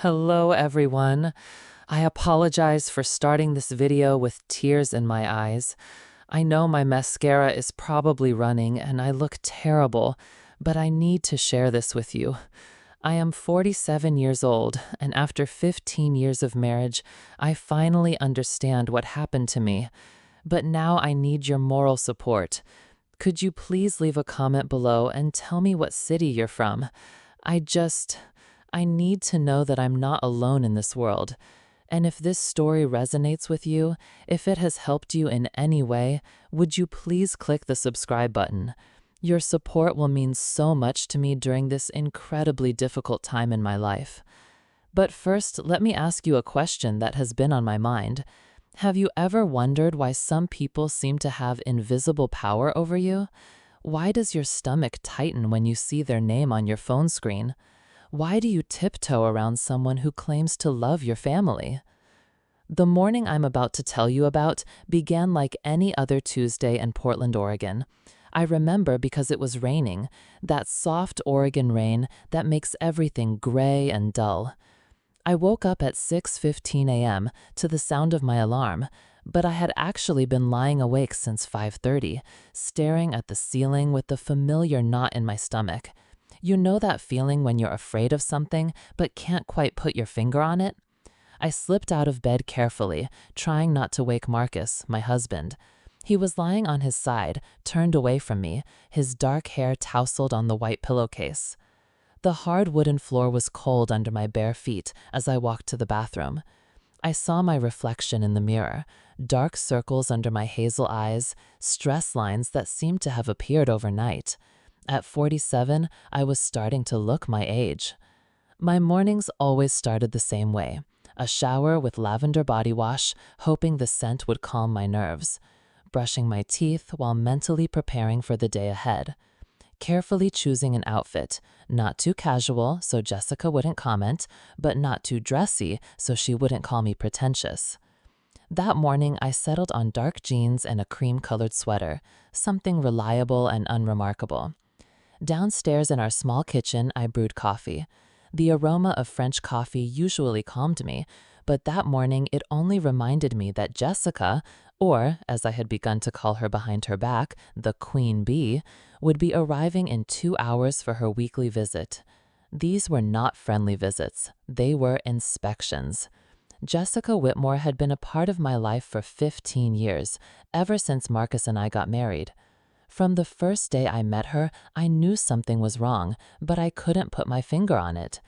Hello, everyone. I apologize for starting this video with tears in my eyes. I know my mascara is probably running and I look terrible, but I need to share this with you. I am 47 years old, and after 15 years of marriage, I finally understand what happened to me. But now I need your moral support. Could you please leave a comment below and tell me what city you're from? I need to know that I'm not alone in this world. And if this story resonates with you, if it has helped you in any way, would you please click the subscribe button? Your support will mean so much to me during this incredibly difficult time in my life. But first, let me ask you a question that has been on my mind. Have you ever wondered why some people seem to have invisible power over you? Why does your stomach tighten when you see their name on your phone screen? Why do you tiptoe around someone who claims to love your family? The morning I'm about to tell you about began like any other Tuesday in Portland, Oregon. I remember because it was raining, that soft Oregon rain that makes everything gray and dull. I woke up at 6:15 a.m. to the sound of my alarm, but I had actually been lying awake since 5:30, staring at the ceiling with the familiar knot in my stomach. You know that feeling when you're afraid of something but can't quite put your finger on it? I slipped out of bed carefully, trying not to wake Marcus, my husband. He was lying on his side, turned away from me, his dark hair tousled on the white pillowcase. The hard wooden floor was cold under my bare feet as I walked to the bathroom. I saw my reflection in the mirror, dark circles under my hazel eyes, stress lines that seemed to have appeared overnight. At 47, I was starting to look my age. My mornings always started the same way. A shower with lavender body wash, hoping the scent would calm my nerves. Brushing my teeth while mentally preparing for the day ahead. Carefully choosing an outfit, not too casual so Jessica wouldn't comment, but not too dressy so she wouldn't call me pretentious. That morning, I settled on dark jeans and a cream-colored sweater, something reliable and unremarkable. Downstairs in our small kitchen, I brewed coffee. The aroma of French coffee usually calmed me, but that morning it only reminded me that Jessica, or, as I had begun to call her behind her back, the Queen Bee, would be arriving in 2 hours for her weekly visit. These were not friendly visits. They were inspections. Jessica Whitmore had been a part of my life for 15 years, ever since Marcus and I got married. From the first day I met her, I knew something was wrong, but I couldn't put my finger on it.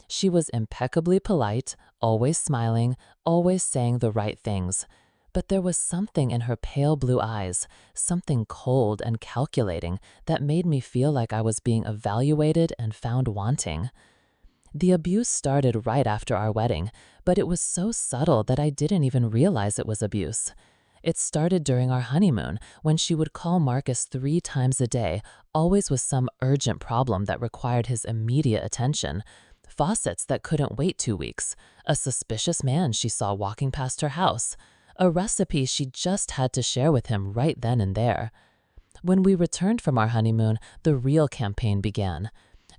She was impeccably polite, always smiling, always saying the right things. But there was something in her pale blue eyes, something cold and calculating, that made me feel like I was being evaluated and found wanting. The abuse started right after our wedding, but it was so subtle that I didn't even realize it was abuse. It started during our honeymoon, when she would call Marcus 3 times a day, always with some urgent problem that required his immediate attention. Faucets that couldn't wait 2 weeks, a suspicious man she saw walking past her house, a recipe she just had to share with him right then and there. When we returned from our honeymoon, the real campaign began.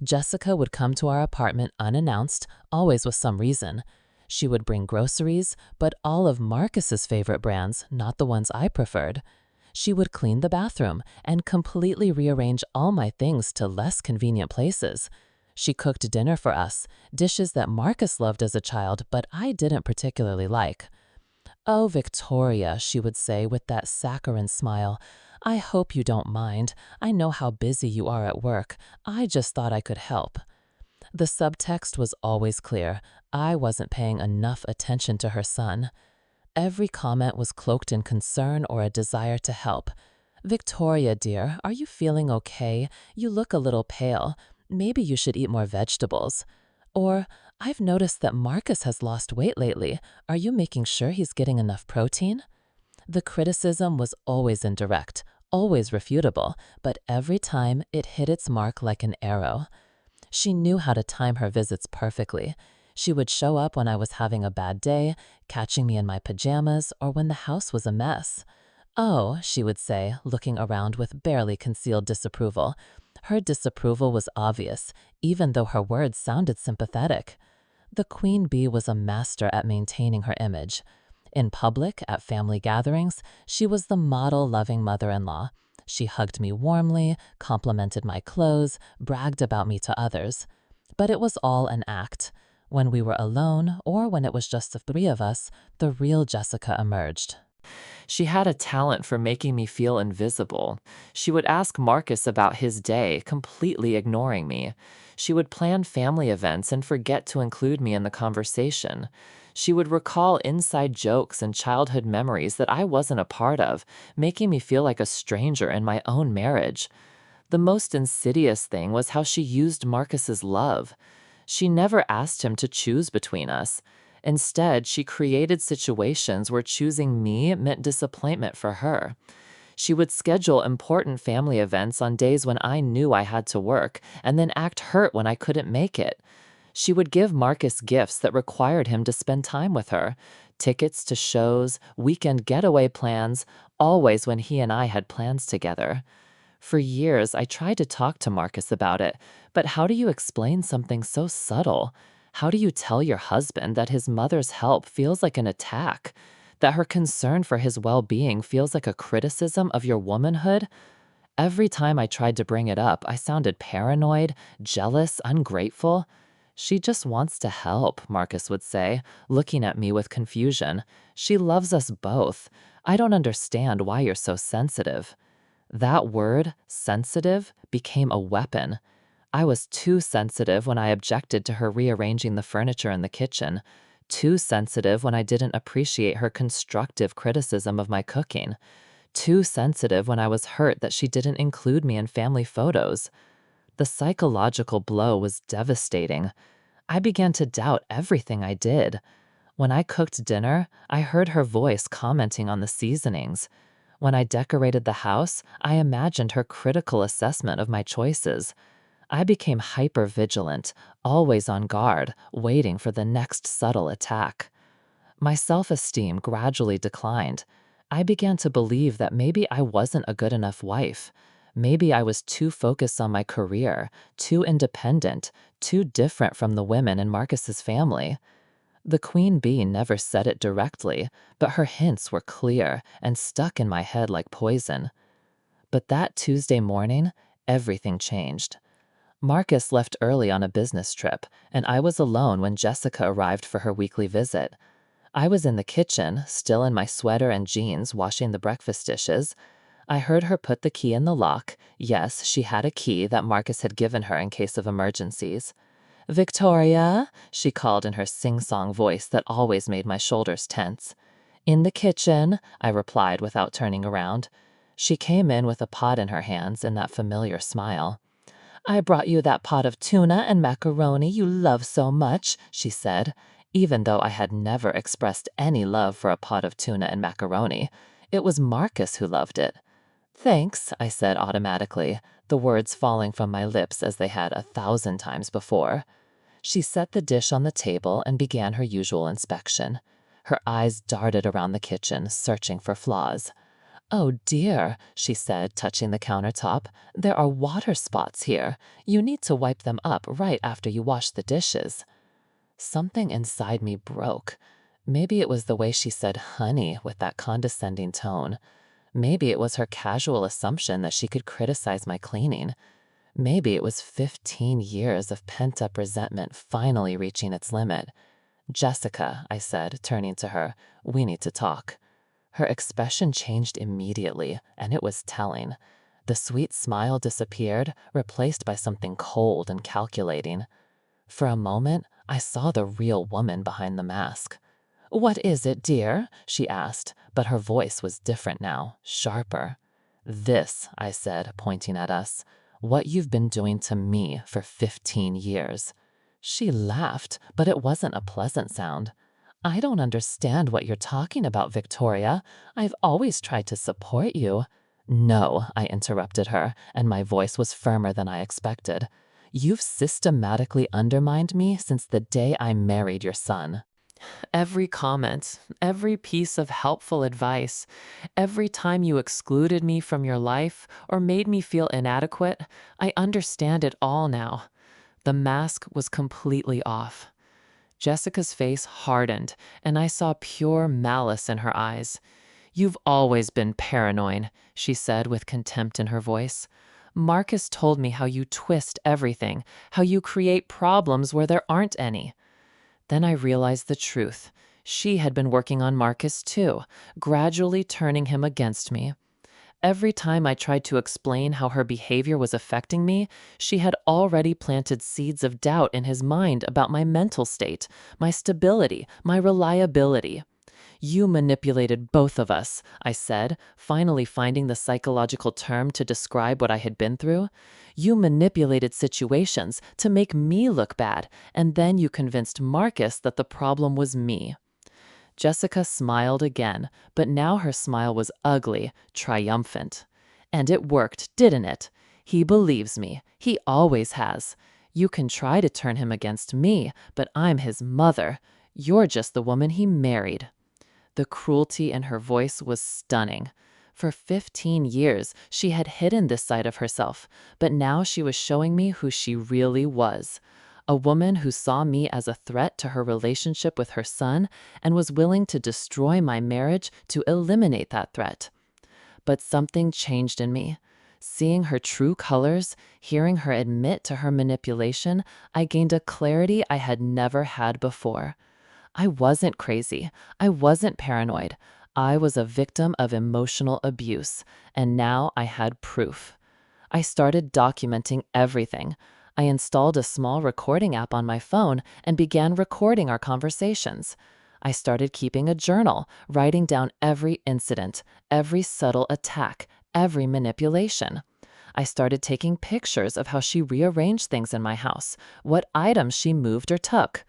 Jessica would come to our apartment unannounced, always with some reason. She would bring groceries, but all of Marcus's favorite brands, not the ones I preferred. She would clean the bathroom and completely rearrange all my things to less convenient places. She cooked dinner for us, dishes that Marcus loved as a child, but I didn't particularly like. "Oh, Victoria," she would say with that saccharine smile, "I hope you don't mind. I know how busy you are at work. I just thought I could help." The subtext was always clear. I wasn't paying enough attention to her son. Every comment was cloaked in concern or a desire to help. "Victoria, dear, are you feeling okay? You look a little pale. Maybe you should eat more vegetables." Or, "I've noticed that Marcus has lost weight lately. Are you making sure he's getting enough protein?" The criticism was always indirect, always refutable, but every time it hit its mark like an arrow. She knew how to time her visits perfectly. She would show up when I was having a bad day, catching me in my pajamas, or when the house was a mess. "Oh," she would say, looking around with barely concealed disapproval. Her disapproval was obvious, even though her words sounded sympathetic. The queen bee was a master at maintaining her image. In public, at family gatherings, she was the model-loving mother-in-law. She hugged me warmly, complimented my clothes, bragged about me to others. But it was all an act. When we were alone, or when it was just the three of us, the real Jessica emerged. She had a talent for making me feel invisible. She would ask Marcus about his day, completely ignoring me. She would plan family events and forget to include me in the conversation. She would recall inside jokes and childhood memories that I wasn't a part of, making me feel like a stranger in my own marriage. The most insidious thing was how she used Marcus's love. She never asked him to choose between us. Instead, she created situations where choosing me meant disappointment for her. She would schedule important family events on days when I knew I had to work, and then act hurt when I couldn't make it. She would give Marcus gifts that required him to spend time with her, tickets to shows, weekend getaway plans, always when he and I had plans together. For years, I tried to talk to Marcus about it, but how do you explain something so subtle? How do you tell your husband that his mother's help feels like an attack? That her concern for his well-being feels like a criticism of your womanhood? Every time I tried to bring it up, I sounded paranoid, jealous, ungrateful. She just wants to help, Marcus would say, looking at me with confusion. She loves us both. I don't understand why you're so sensitive. That word, sensitive, became a weapon. I was too sensitive when I objected to her rearranging the furniture in the kitchen, too sensitive when I didn't appreciate her constructive criticism of my cooking, too sensitive when I was hurt that she didn't include me in family photos. The psychological blow was devastating. I began to doubt everything I did. When I cooked dinner, I heard her voice commenting on the seasonings. When I decorated the house, I imagined her critical assessment of my choices. I became hyper-vigilant, always on guard, waiting for the next subtle attack. My self-esteem gradually declined. I began to believe that maybe I wasn't a good enough wife. Maybe I was too focused on my career, too independent, too different from the women in Marcus's family. The queen bee never said it directly, but her hints were clear and stuck in my head like poison. But that Tuesday morning, everything changed. Marcus left early on a business trip, and I was alone when Jessica arrived for her weekly visit. I was in the kitchen, still in my sweater and jeans, washing the breakfast dishes. I heard her put the key in the lock. Yes, she had a key that Marcus had given her in case of emergencies. "Victoria," she called in her sing-song voice that always made my shoulders tense. "In the kitchen," I replied without turning around. She came in with a pot in her hands and that familiar smile. "I brought you that pot of tuna and macaroni you love so much," she said, even though I had never expressed any love for a pot of tuna and macaroni. It was Marcus who loved it. "Thanks," I said automatically, the words falling from my lips as they had 1,000 times before. She set the dish on the table and began her usual inspection. Her eyes darted around the kitchen, searching for flaws. "Oh dear," she said, touching the countertop. "There are water spots here. You need to wipe them up right after you wash the dishes." Something inside me broke. Maybe it was the way she said honey with that condescending tone. Maybe it was her casual assumption that she could criticize my cleaning. Maybe it was 15 years of pent-up resentment finally reaching its limit. "Jessica," I said, turning to her, "we need to talk." Her expression changed immediately, and it was telling. The sweet smile disappeared, replaced by something cold and calculating. For a moment, I saw the real woman behind the mask. "What is it, dear?" she asked, but her voice was different now, sharper. "This," I said, pointing at us, "what you've been doing to me for 15 years." She laughed, but it wasn't a pleasant sound. "I don't understand what you're talking about, Victoria. I've always tried to support you." "No," I interrupted her, and my voice was firmer than I expected. "You've systematically undermined me since the day I married your son." Every comment, every piece of helpful advice, every time you excluded me from your life or made me feel inadequate, I understand it all now. The mask was completely off. Jessica's face hardened, and I saw pure malice in her eyes. "You've always been paranoid," she said with contempt in her voice. "Marcus told me how you twist everything, how you create problems where there aren't any." Then I realized the truth. She had been working on Marcus too, gradually turning him against me. Every time I tried to explain how her behavior was affecting me, she had already planted seeds of doubt in his mind about my mental state, my stability, my reliability. "You manipulated both of us," I said, finally finding the psychological term to describe what I had been through. "You manipulated situations to make me look bad, and then you convinced Marcus that the problem was me." Jessica smiled again, but now her smile was ugly, triumphant. "And it worked, didn't it? He believes me. He always has. You can try to turn him against me, but I'm his mother. You're just the woman he married." The cruelty in her voice was stunning. For 15 years, she had hidden this side of herself, but now she was showing me who she really was. A woman who saw me as a threat to her relationship with her son and was willing to destroy my marriage to eliminate that threat. But something changed in me. Seeing her true colors, hearing her admit to her manipulation, I gained a clarity I had never had before. I wasn't crazy. I wasn't paranoid. I was a victim of emotional abuse, and now I had proof. I started documenting everything. I installed a small recording app on my phone and began recording our conversations. I started keeping a journal, writing down every incident, every subtle attack, every manipulation. I started taking pictures of how she rearranged things in my house, what items she moved or took.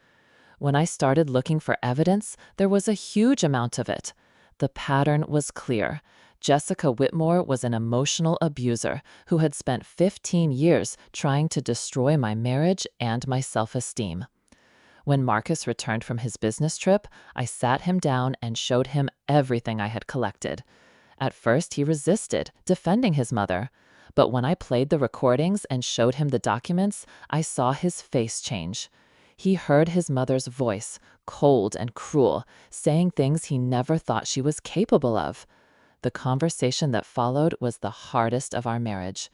When I started looking for evidence, there was a huge amount of it. The pattern was clear. Jessica Whitmore was an emotional abuser who had spent 15 years trying to destroy my marriage and my self-esteem. When Marcus returned from his business trip, I sat him down and showed him everything I had collected. At first, he resisted, defending his mother. But when I played the recordings and showed him the documents, I saw his face change. He heard his mother's voice, cold and cruel, saying things he never thought she was capable of. The conversation that followed was the hardest of our marriage.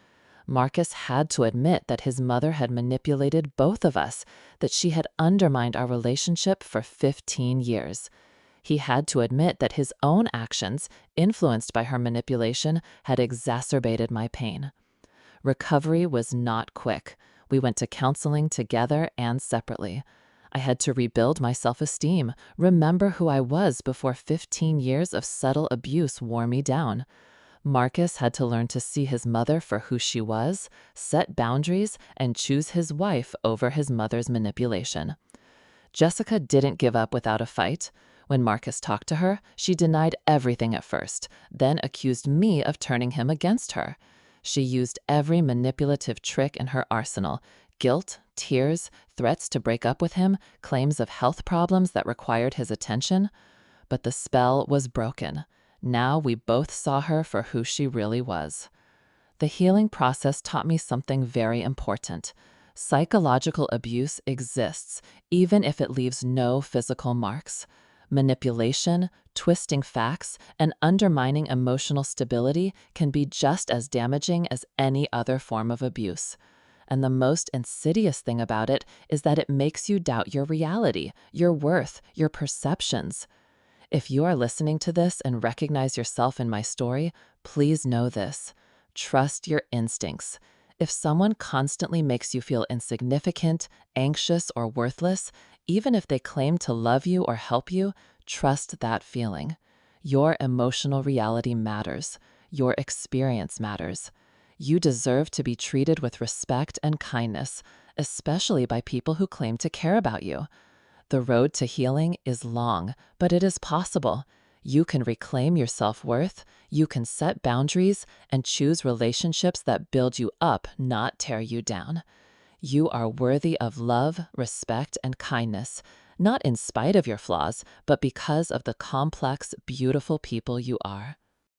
Marcus had to admit that his mother had manipulated both of us, that she had undermined our relationship for 15 years. He had to admit that his own actions, influenced by her manipulation, had exacerbated my pain. Recovery was not quick. We went to counseling together and separately. I had to rebuild my self-esteem, remember who I was before 15 years of subtle abuse wore me down. Marcus had to learn to see his mother for who she was, set boundaries, and choose his wife over his mother's manipulation. Jessica didn't give up without a fight. When Marcus talked to her, she denied everything at first, then accused me of turning him against her. She used every manipulative trick in her arsenal: guilt, tears, threats to break up with him, claims of health problems that required his attention. But the spell was broken. Now we both saw her for who she really was. The healing process taught me something very important. Psychological abuse exists, even if it leaves no physical marks. Manipulation, twisting facts, and undermining emotional stability can be just as damaging as any other form of abuse. And the most insidious thing about it is that it makes you doubt your reality, your worth, your perceptions. If you are listening to this and recognize yourself in my story, please know this. Trust your instincts. If someone constantly makes you feel insignificant, anxious, or worthless, even if they claim to love you or help you, trust that feeling. Your emotional reality matters. Your experience matters. You deserve to be treated with respect and kindness, especially by people who claim to care about you. The road to healing is long, but it is possible. You can reclaim your self-worth, you can set boundaries, and choose relationships that build you up, not tear you down. You are worthy of love, respect, and kindness, not in spite of your flaws, but because of the complex, beautiful people you are.